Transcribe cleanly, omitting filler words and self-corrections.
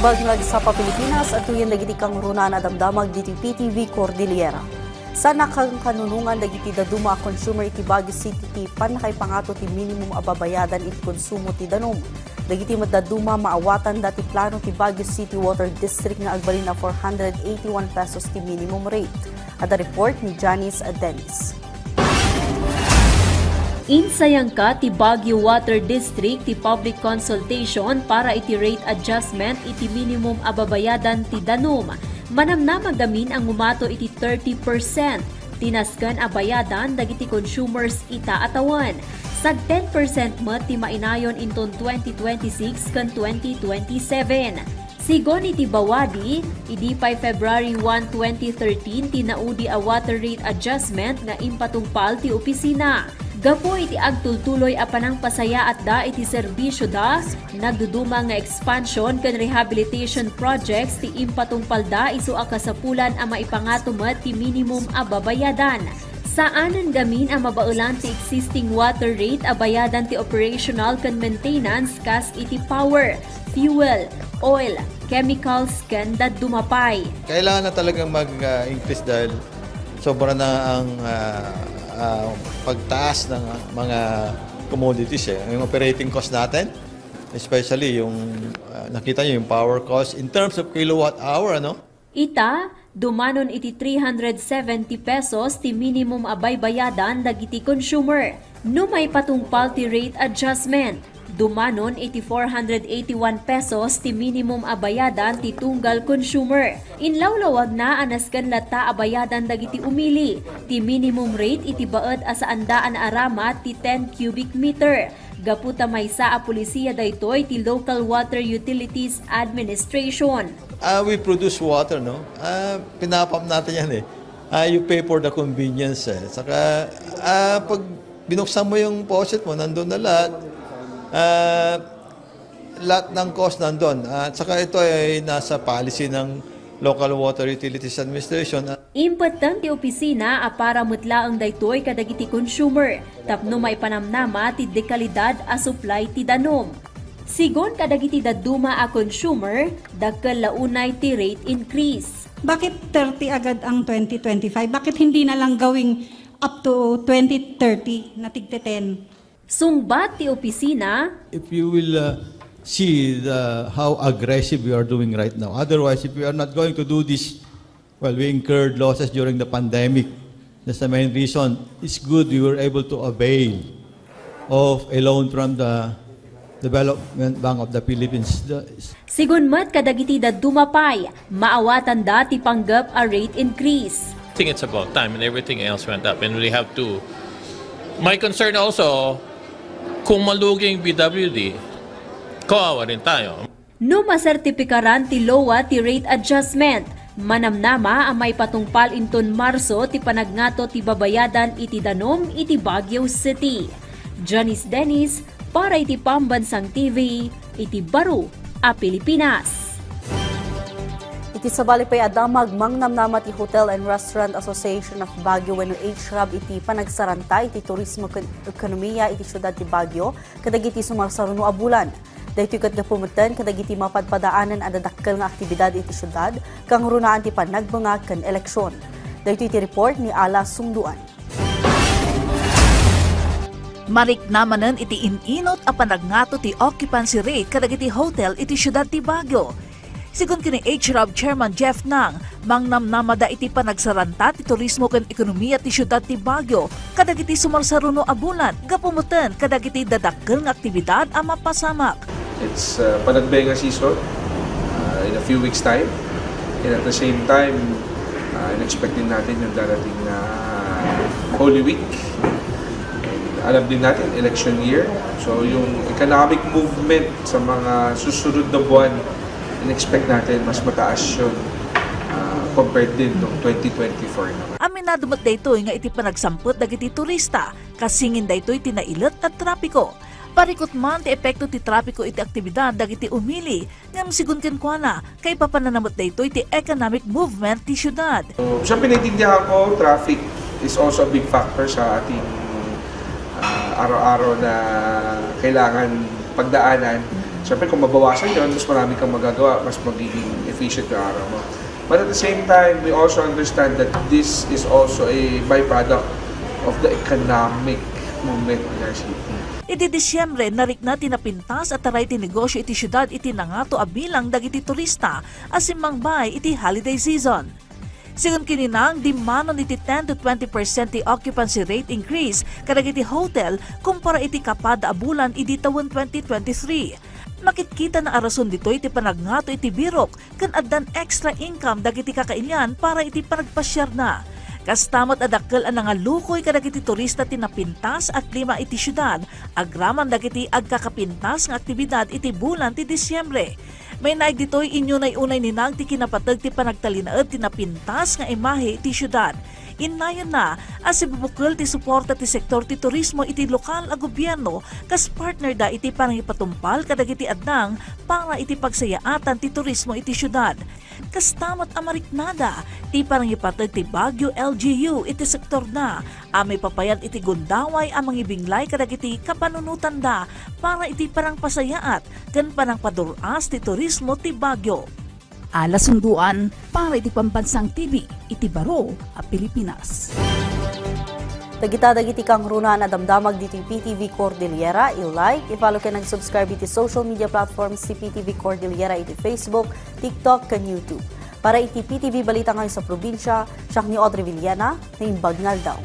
Baglag sa Pilipinas at tuyan dagiti kang runa na damdamag diti PTV Cordillera. Sa nakangkanunungan dagiti daduma consumer iti Baguio City ti panakay pangato ti minimum ababayadan iti konsumo ti danom. Dagiti madaduma maawatan dati plano ti Baguio City Water District nga agbalin na 481 pesos ti minimum rate. At the report ni Janice Dennis. Insayang ka ti Baguio Water District ti public consultation para iti rate adjustment iti minimum ababayadan ti danom. Manamnamagamin ang umato iti 30%. Tinaskan abayadan dagiti consumers ita atawan. Sag 10% met ti mainayon inton 2026 kan 2027. Sigon iti bawadi, idi pay February 1, 2013 tinaudi a water rate adjustment nga impatungpal ti opisina. Gapo iti agtultuloy a panang pasaya at da iti serbisyo da, nagduduma nga expansion kan rehabilitation projects ti impatungpal da isu a kasapulan a maipangatumat ti minimum a babayadan. Saanan gamin ang mabaulan ti existing water rate a bayadan ti operational kan maintenance kas iti power, fuel, oil, chemicals kan dumapay. Kailangan na talagang mag-increase dahil sobra na ang pagtaas ng mga commodities. Yung operating cost natin, especially yung nakita nyo yung power cost in terms of kilowatt hour, ano? Ita, dumanon iti 370 pesos ti minimum abay bayadan dagiti consumer. No may patungpal ti rate adjustment. Dumanon iti 481 pesos ti minimum abayadan ti tunggal consumer. Inlawlawag na anaskan lata abayadan dagiti umili. Ti minimum rate iti baed asaandaan arama ti 10 cubic meter. Gaputa maysa a pulisiya daytoy ti Local Water Utilities Administration. We produce water, no? Pinapam natin yan eh. You pay for the convenience. Saka pag binuksan mo yung faucet mo, nandun na lahat. Lahat ng cost nandun. At saka ito ay nasa policy ng Local Water Utilities Administration. Importante opisina a para mutla ang daytoy kadagiti consumer. Tapno may panamnama ti dekalidad a supply ti danom. Sigon kadagiti daduma a consumer, dakkel launay ti rate increase. Bakit 30 agad ang 2025? Bakit hindi na lang gawing up to 2030 na tigte 10? Sungbat ti opisina. If you will see how aggressive we are doing right now. Otherwise, if we are not going to do this, well, we incurred losses during the pandemic. That's the main reason. It's good we were able to avail of a loan from the Development Bank of the Philippines. Sigun mat kadagiti dumapay, maawatan dati panggap a rate increase. I think it's about time and everything else went up and we have to. My concern also, kung maluging BWD, kawawa rin tayo. No masertipikaran ti LOA ti rate adjustment, manamnama ang may patungpal inton Marso ti panagnato ti babayadan iti danom iti Baguio City. Janice Dennis, para iti Pambansang TV, iti Baro, a Pilipinas. Iti sabali pay adamag mangnamnama ti Hotel and Restaurant Association of Baguio wenno HRAB iti panagsaranta iti turismo ekonomiya iti syudad ti Baguio kadagiti sumarsaruno a bulan. Daytoy ket gapumutten kadagiti mapadpadaanan a dadakkel nga aktibidad iti syudad kang runaan ti panagbangag ken eleksyon. Daytoy ti report ni Ala Sungduan. Mariknamanen iti ininot a panagnato ti occupancy rate kadagiti hotel iti syudad ti Baguio. Sigon kini HRAB Chairman Jeff Nang, mangnamnamada iti panagsaranta ti turismo ken ekonomiya ti syudad ti Baguio kadagiti sumarsaruno a bulan gapumuten kadagiti dadakkel nga aktibidad a mapasamak. It's panagbenga season in a few weeks time, and at the same time in-expectin natin yung darating na Holy Week. Alam din natin, election year. So yung economic movement sa mga susunod na buwan, in-expect natin mas mataas yun compared din noong 2024. Aminado mat daytoy nga iti panagsampot dagiti turista, kasingin daytoy tinailet at trapiko. Parikot man ti epekto ti trapiko iti aktibidad dagiti umili, ngam sigun ken kuana kay papananamot daytoy ti economic movement ti syudad. So, sa pinaintindihan ko, traffic is also a big factor sa ating araw-araw na kailangan pagdaanan. Siyempre, kung mabawasan yun, mas marami kang magagawa, mas magiging efficient yung araw mo. But at the same time, we also understand that this is also a byproduct of the economic movement in our city. Iti Disyembre, narik na tinapintas at taray ti negosyo iti syudad iti nangato abilang dagiti turista asimang bay iti holiday season. Sigun kininang, dimanon iti 10 to 20% ti occupancy rate increase kadagiti hotel kumpara iti kapad a bulan iti taon 2023. Makitkita na arason dito iti panagnato iti birok kan addan extra income dagiti kakailyan para iti panagpasyar na. Kastamot adakkel ang nangalukoy kadagiti turista tinapintas at 5 iti syudad, agraman dagiti agkakapintas nga aktibidad iti bulan ti Disyembre. May naig ditoy inyo na unay ninang ti kinapatag ti panagtalinaed tinapintas nga imahe iti syudad. Inayon na as ibubukol ti suporta ti sektor ti turismo iti lokal a gobyerno kas partner da iti panangipatumpal kadagiti adnang para iti pagsayaatan ti turismo iti syudad. Kastamot amariknada ti panangipatag ti Baguio LGU iti sektor na amay papayad iti gundaway amang ibinglay kadagiti kapanunutan da para iti parang pasayaat ken panang paduras ti turismo ti Baguio. Alas Sunduan para iti Pambansang TV, iti Baro, a Pilipinas. Dagita-dagiti kang runa na damdamag dito PTV Cordillera, i-like, i-follow ka nag-subscribe iti social media platforms si PTV Cordillera iti Facebook, TikTok, kan YouTube. Para iti PTV Balita ngayon sa probinsya, siya ni Audrey Villena, na imbag ngal daw.